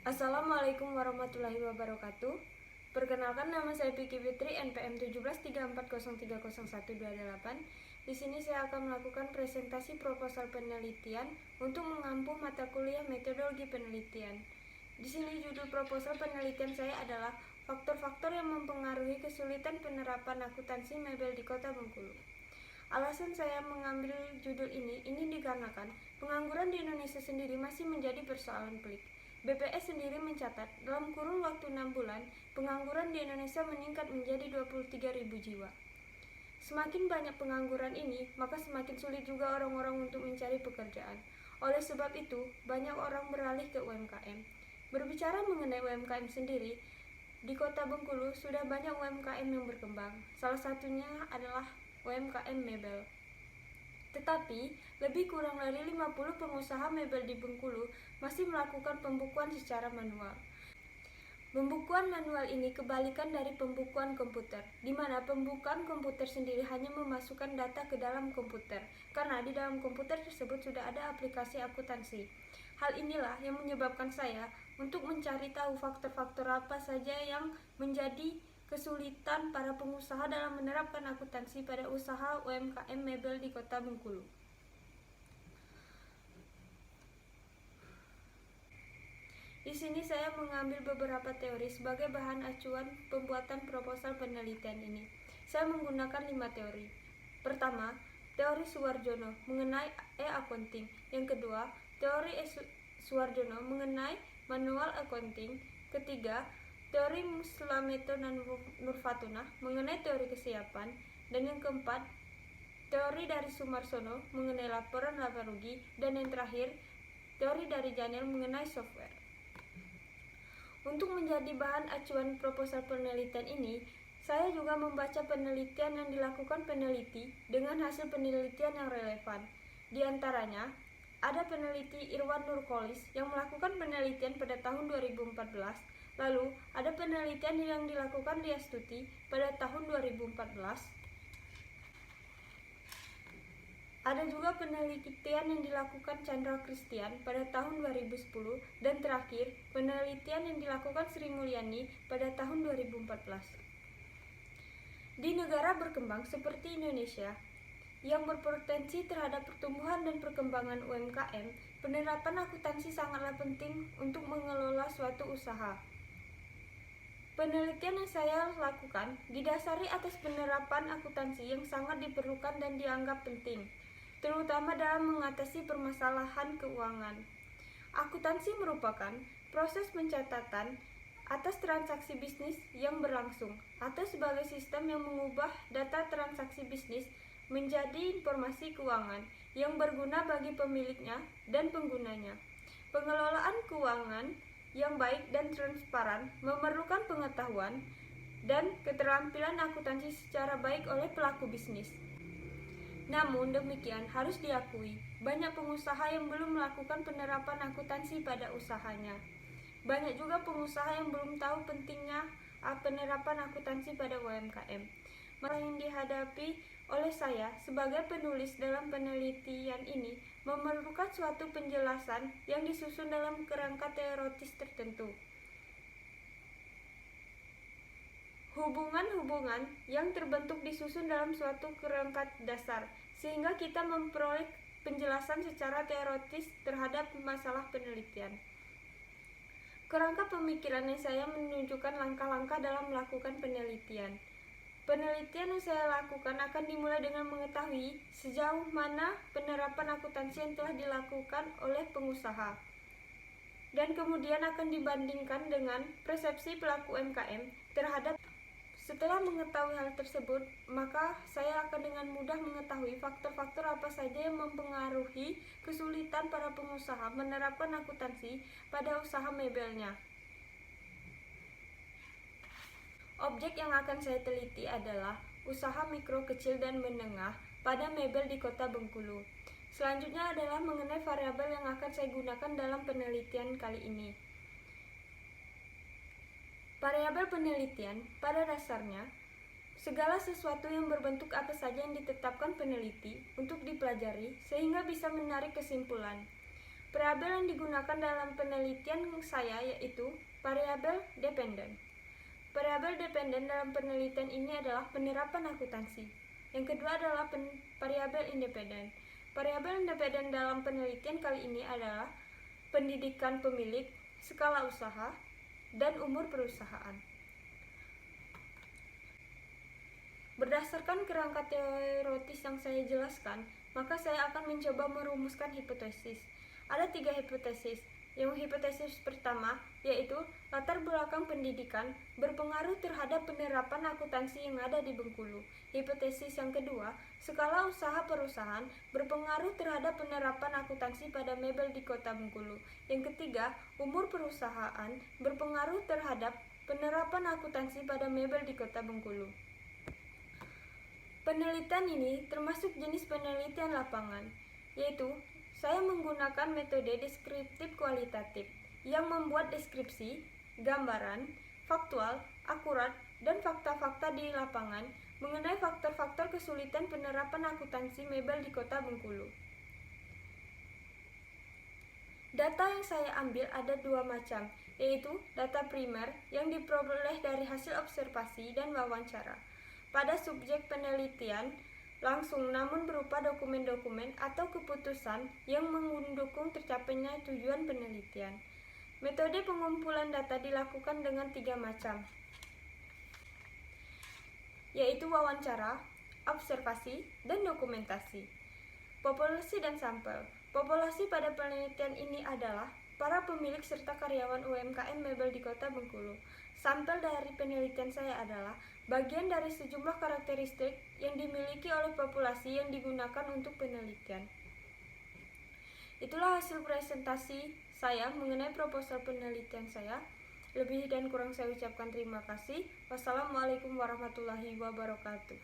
Assalamualaikum warahmatullahi wabarakatuh. Perkenalkan, nama saya Piki Fitri, NPM 1734030128. Di sini saya akan melakukan presentasi proposal penelitian untuk mengampu mata kuliah metodologi penelitian. Di sini judul proposal penelitian saya adalah faktor-faktor yang mempengaruhi kesulitan penerapan akuntansi mebel di Kota Bengkulu. Alasan saya mengambil judul ini dikarenakan pengangguran di Indonesia sendiri masih menjadi persoalan pelik. BPS sendiri mencatat dalam kurun waktu 6 bulan, pengangguran di Indonesia meningkat menjadi 23.000 jiwa. Semakin banyak pengangguran ini, maka semakin sulit juga orang-orang untuk mencari pekerjaan. Oleh sebab itu, banyak orang beralih ke UMKM. Berbicara mengenai UMKM sendiri, di Kota Bengkulu sudah banyak UMKM yang berkembang. Salah satunya adalah UMKM mebel. Tetapi, lebih kurang dari 50 pengusaha mebel di Bengkulu masih melakukan pembukuan secara manual. Pembukuan manual ini kebalikan dari pembukuan komputer, di mana pembukuan komputer sendiri hanya memasukkan data ke dalam komputer, karena di dalam komputer tersebut sudah ada aplikasi akuntansi. Hal inilah yang menyebabkan saya untuk mencari tahu faktor-faktor apa saja yang menjadi kesulitan para pengusaha dalam menerapkan akuntansi pada usaha UMKM mebel di Kota Bengkulu. Di sini saya mengambil beberapa teori sebagai bahan acuan pembuatan proposal penelitian ini. Saya menggunakan 5 teori. Pertama, teori Suwarjono mengenai e-accounting. Yang kedua, teori Suwarjono mengenai manual accounting. Ketiga, teori Slameto dan Nurfatuna mengenai teori kesiapan. Dan yang keempat, teori dari Sumarsono mengenai laporan laba rugi. Dan yang terakhir, teori dari Janel mengenai software. Untuk menjadi bahan acuan proposal penelitian ini, saya juga membaca penelitian yang dilakukan peneliti dengan hasil penelitian yang relevan. Di antaranya, ada peneliti Irwan Nurkolis yang melakukan penelitian pada tahun 2014, lalu ada penelitian yang dilakukan Lia Stuti pada tahun 2014. Ada juga penelitian yang dilakukan Chandra Christian pada tahun 2010 dan terakhir penelitian yang dilakukan Sri Mulyani pada tahun 2014. Di negara berkembang seperti Indonesia yang berpotensi terhadap pertumbuhan dan perkembangan UMKM, penerapan akuntansi sangatlah penting untuk mengelola suatu usaha. Penelitian yang saya lakukan didasari atas penerapan akuntansi yang sangat diperlukan dan dianggap penting, terutama dalam mengatasi permasalahan keuangan. Akuntansi merupakan proses pencatatan atas transaksi bisnis yang berlangsung atau sebagai sistem yang mengubah data transaksi bisnis menjadi informasi keuangan yang berguna bagi pemiliknya dan penggunanya. Pengelolaan keuangan yang baik dan transparan memerlukan pengetahuan dan keterampilan akuntansi secara baik oleh pelaku bisnis. Namun demikian, harus diakui, banyak pengusaha yang belum melakukan penerapan akuntansi pada usahanya. Banyak juga pengusaha yang belum tahu pentingnya penerapan akuntansi pada UMKM. Masalah yang dihadapi oleh saya sebagai penulis dalam penelitian ini memerlukan suatu penjelasan yang disusun dalam kerangka teoritis tertentu. Hubungan-hubungan yang terbentuk disusun dalam suatu kerangka dasar, sehingga kita memperoleh penjelasan secara teoritis terhadap masalah penelitian. Kerangka pemikiran yang saya menunjukkan langkah-langkah dalam melakukan penelitian. Penelitian yang saya lakukan akan dimulai dengan mengetahui sejauh mana penerapan akuntansi yang telah dilakukan oleh pengusaha, dan kemudian akan dibandingkan dengan persepsi pelaku UMKM terhadap. Setelah mengetahui hal tersebut, maka saya akan dengan mudah mengetahui faktor-faktor apa saja yang mempengaruhi kesulitan para pengusaha menerapkan akuntansi pada usaha mebelnya. Objek yang akan saya teliti adalah usaha mikro, kecil, dan menengah pada mebel di Kota Bengkulu. Selanjutnya adalah mengenai variabel yang akan saya gunakan dalam penelitian kali ini. Variabel penelitian pada dasarnya segala sesuatu yang berbentuk apa saja yang ditetapkan peneliti untuk dipelajari sehingga bisa menarik kesimpulan. Variabel yang digunakan dalam penelitian saya yaitu variabel dependen. Variabel dependen dalam penelitian ini adalah penerapan akuntansi. Yang kedua adalah variabel independen. Variabel independen dalam penelitian kali ini adalah pendidikan pemilik, skala usaha, dan umur perusahaan. Berdasarkan kerangka teoritis yang saya jelaskan, maka saya akan mencoba merumuskan hipotesis. Ada 3 hipotesis. Yang hipotesis pertama yaitu latar belakang pendidikan berpengaruh terhadap penerapan akuntansi yang ada di Bengkulu. Hipotesis yang kedua, skala usaha perusahaan berpengaruh terhadap penerapan akuntansi pada mebel di Kota Bengkulu. Yang ketiga, umur perusahaan berpengaruh terhadap penerapan akuntansi pada mebel di Kota Bengkulu. Penelitian ini termasuk jenis penelitian lapangan, yaitu saya menggunakan metode deskriptif kualitatif yang membuat deskripsi, gambaran, faktual, akurat, dan fakta-fakta di lapangan mengenai faktor-faktor kesulitan penerapan akuntansi mebel di Kota Bengkulu. Data yang saya ambil ada 2 macam, yaitu data primer yang diperoleh dari hasil observasi dan wawancara pada subjek penelitian langsung, namun berupa dokumen-dokumen atau keputusan yang mendukung tercapainya tujuan penelitian. Metode pengumpulan data dilakukan dengan 3 macam, yaitu wawancara, observasi, dan dokumentasi. Populasi dan sampel. Populasi pada penelitian ini adalah para pemilik serta karyawan UMKM mebel di Kota Bengkulu. Sampel dari penelitian saya adalah bagian dari sejumlah karakteristik yang dimiliki oleh populasi yang digunakan untuk penelitian. Itulah hasil presentasi saya mengenai proposal penelitian saya. Lebih dan kurang saya ucapkan terima kasih. Wassalamualaikum warahmatullahi wabarakatuh.